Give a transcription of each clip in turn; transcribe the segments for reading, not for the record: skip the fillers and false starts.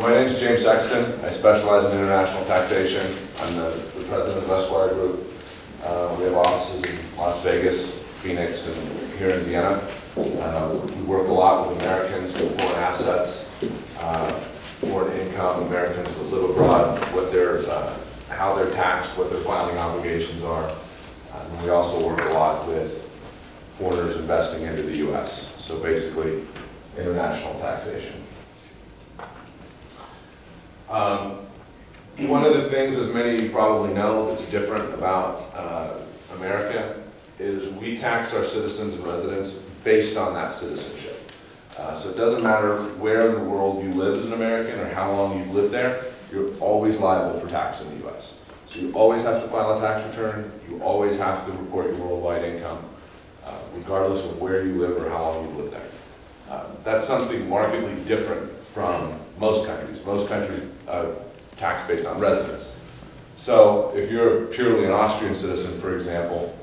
my name is James Sexton. I specialize in international taxation. I'm the president of esquiregroup. We have offices in Las Vegas, Phoenix, and here in Vienna. We work a lot with Americans with foreign assets, foreign income, Americans that live abroad, how they're taxed, what their filing obligations are. And we also work a lot with foreigners investing into the U.S. So basically, international taxation. One of the things, as many of you probably know, that's different about America is we tax our citizens and residents based on that citizenship. So it doesn't matter where in the world you live as an American or how long you've lived there, you're always liable for tax in the U.S. So you always have to file a tax return, you always have to report your worldwide income, regardless of where you live or how long you've lived there. That's something markedly different from most countries. Most countries tax based on residence. So if you're purely an Austrian citizen, for example,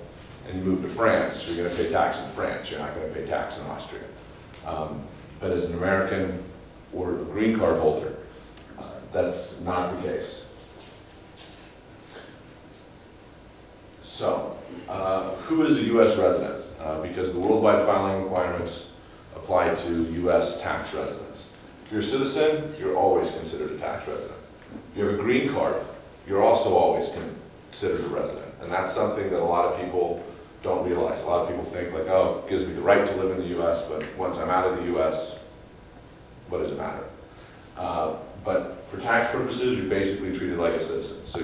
and you move to France, you're going to pay tax in France. You're not going to pay tax in Austria. But as an American or a green card holder, that's not the case. So, who is a U.S. resident? Because the worldwide filing requirements apply to U.S. tax residents. If you're a citizen, you're always considered a tax resident. If you have a green card, you're also always considered a resident. And that's something that a lot of people don't realize. A lot of people think like, oh, it gives me the right to live in the U.S., but once I'm out of the U.S., what does it matter? But for tax purposes, you're basically treated like a citizen. So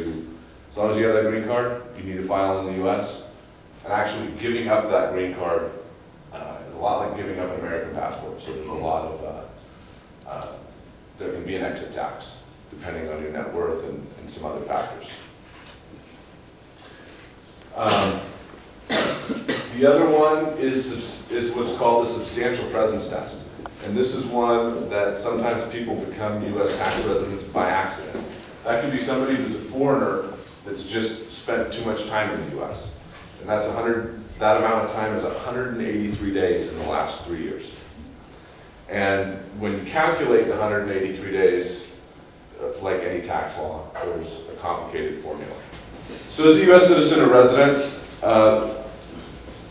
as long as you have that green card, you need to file in the U.S. And actually giving up that green card is a lot like giving up an American passport. So there's a lot of, there can be an exit tax depending on your net worth and some other factors. The other one is what's called the substantial presence test. And this is one that sometimes people become U.S. tax residents by accident. That could be somebody who's a foreigner that's just spent too much time in the U.S. And that amount of time is 183 days in the last 3 years. And when you calculate the 183 days, like any tax law, there's a complicated formula. So as a U.S. citizen or resident,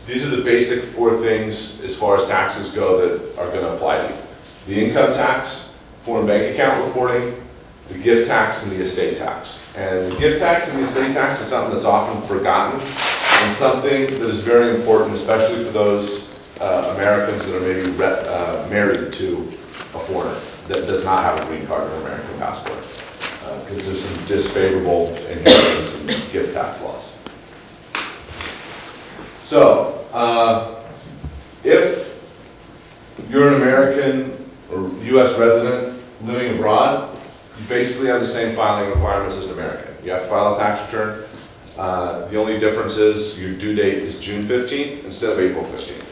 these are the basic 4 things as far as taxes go that are going to apply to you. The income tax, foreign bank account reporting, the gift tax, and the estate tax. And the gift tax and the estate tax is something that's often forgotten and something that is very important, especially for those Americans that are maybe married to a foreigner that does not have a green card or an American passport, because there's some disfavorable inheritance and gift tax laws. So, if you're an American or U.S. resident living abroad, you basically have the same filing requirements as an American. You have to file a tax return. The only difference is your due date is June 15th instead of April 15th.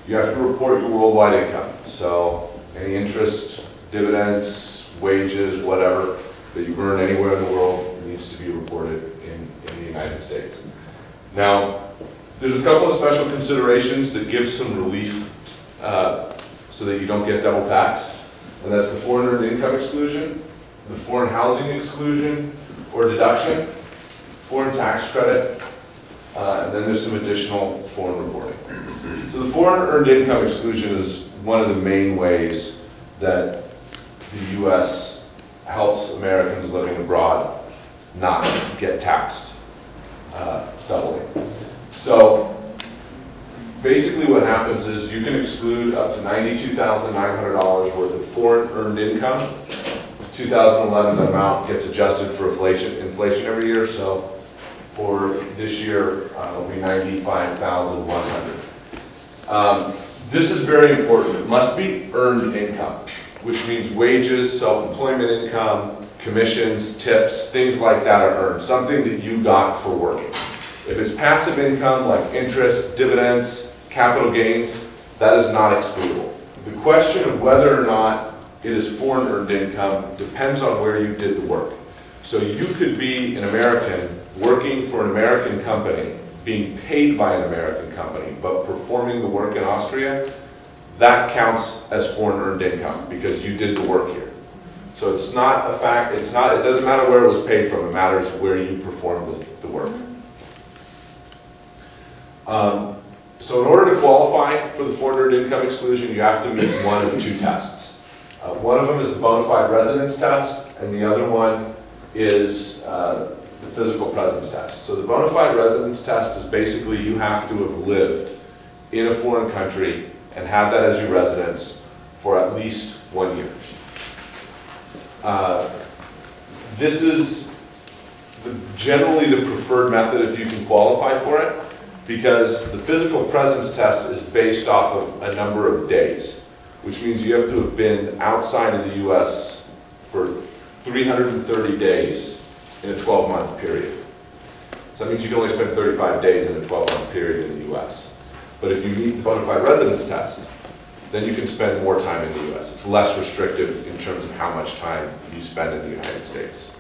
You have to report your worldwide income. So any interest, dividends, wages, whatever that you've earned anywhere in the world needs to be reported in the United States. Now, there's a couple of special considerations that give some relief so that you don't get double taxed. And that's the foreign earned income exclusion, the foreign housing exclusion or deduction, foreign tax credit, and then there's some additional foreign reporting. So the foreign earned income exclusion is one of the main ways that the U.S. helps Americans living abroad not get taxed doubly. So basically what happens is you can exclude up to $92,900 worth of foreign earned income. 2011, the amount gets adjusted for inflation every year, so for this year it'll be $95,100. This is very important. It must be earned income, which means wages, self-employment income, commissions, tips, things like that are earned, something that you got for working. If it's passive income like interest, dividends, capital gains, that is not excludable. The question of whether or not it is foreign earned income depends on where you did the work. So you could be an American working for an American company, being paid by an American company, but performing the work in Austria, that counts as foreign earned income because you did the work here. So it's not a fact, it doesn't matter where it was paid from, it matters where you performed the work. So in order to qualify for the foreign earned income exclusion, you have to meet one of two tests. One of them is the bona fide residence test, and the other one is the physical presence test. So the bona fide residence test is basically you have to have lived in a foreign country and have that as your residence for at least 1 year. This is generally the preferred method if you can qualify for it, because the physical presence test is based off of a number of days, which means you have to have been outside of the U.S. for 330 days in a 12-month period. So that means you can only spend 35 days in a 12-month period in the U.S. But if you meet the bona fide residence test, then you can spend more time in the U.S. It's less restrictive in terms of how much time you spend in the United States.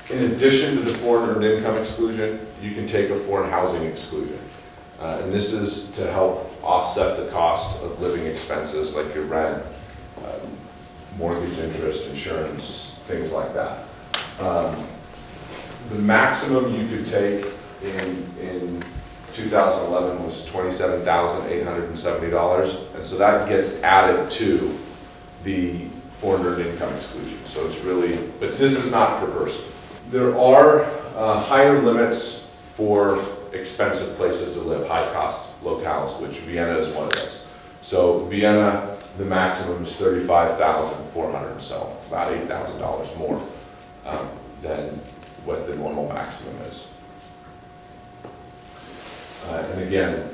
In addition to the foreign earned income exclusion, you can take a foreign housing exclusion. And this is to help offset the cost of living expenses like your rent, mortgage interest, insurance, things like that. The maximum you could take in 2011 was $27,870, and so that gets added to the foreign earned income exclusion. So it's really, but this is not per person. There are higher limits for expensive places to live, high-cost locales, which Vienna is one of those. So Vienna, the maximum is $35,400, so about $8,000 more than what the normal maximum is. And again,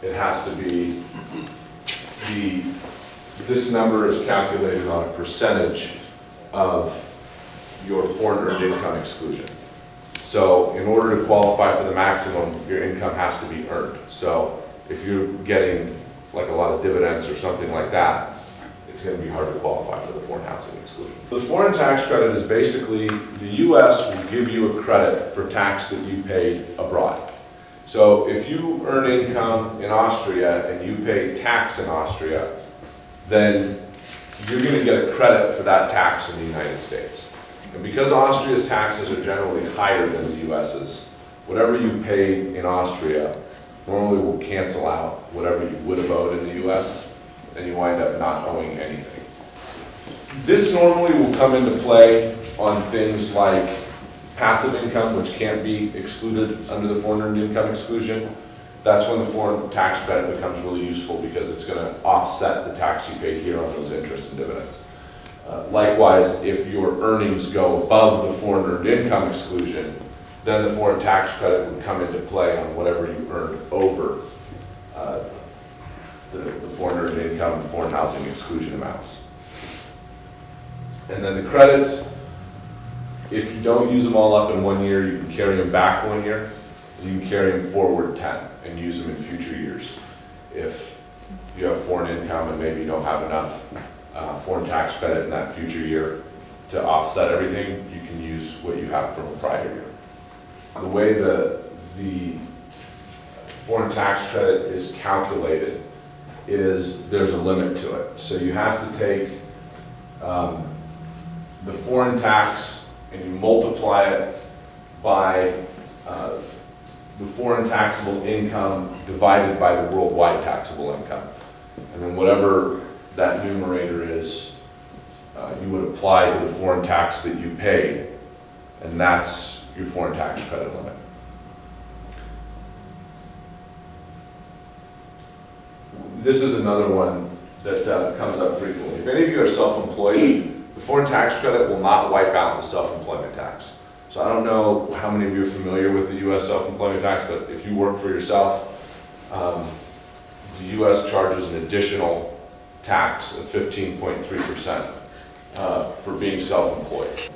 it has to be this number is calculated on a percentage of your foreign earned income exclusion. So in order to qualify for the maximum, your income has to be earned. So if you're getting like a lot of dividends or something like that, it's going to be hard to qualify for the foreign housing exclusion. The foreign tax credit is basically the U.S. will give you a credit for tax that you paid abroad. So if you earn income in Austria and you pay tax in Austria, then you're going to get a credit for that tax in the United States. And because Austria's taxes are generally higher than the U.S.'s, whatever you paid in Austria normally will cancel out whatever you would have owed in the U.S., and you wind up not owing anything. This normally will come into play on things like passive income, which can't be excluded under the foreign earned income exclusion. That's when the foreign tax credit becomes really useful because it's going to offset the tax you paid here on those interest and dividends. Likewise, if your earnings go above the foreign earned income exclusion, then the foreign tax credit would come into play on whatever you earned over the foreign earned income and foreign housing exclusion amounts. And then the credits, if you don't use them all up in 1 year, you can carry them back 1 year. You can carry them forward 10 and use them in future years. If you have foreign income and maybe you don't have enough foreign tax credit in that future year to offset everything, you can use what you have from a prior year. The way the foreign tax credit is calculated is there's a limit to it. So you have to take the foreign tax and you multiply it by the foreign taxable income divided by the worldwide taxable income. And then whatever that numerator is, you would apply to the foreign tax that you paid, and that's your foreign tax credit limit. This is another one that comes up frequently. If any of you are self-employed, the foreign tax credit will not wipe out the self-employment tax. So I don't know how many of you are familiar with the U.S. self-employment tax, but if you work for yourself, the U.S. charges an additional tax of 15.3% for being self-employed.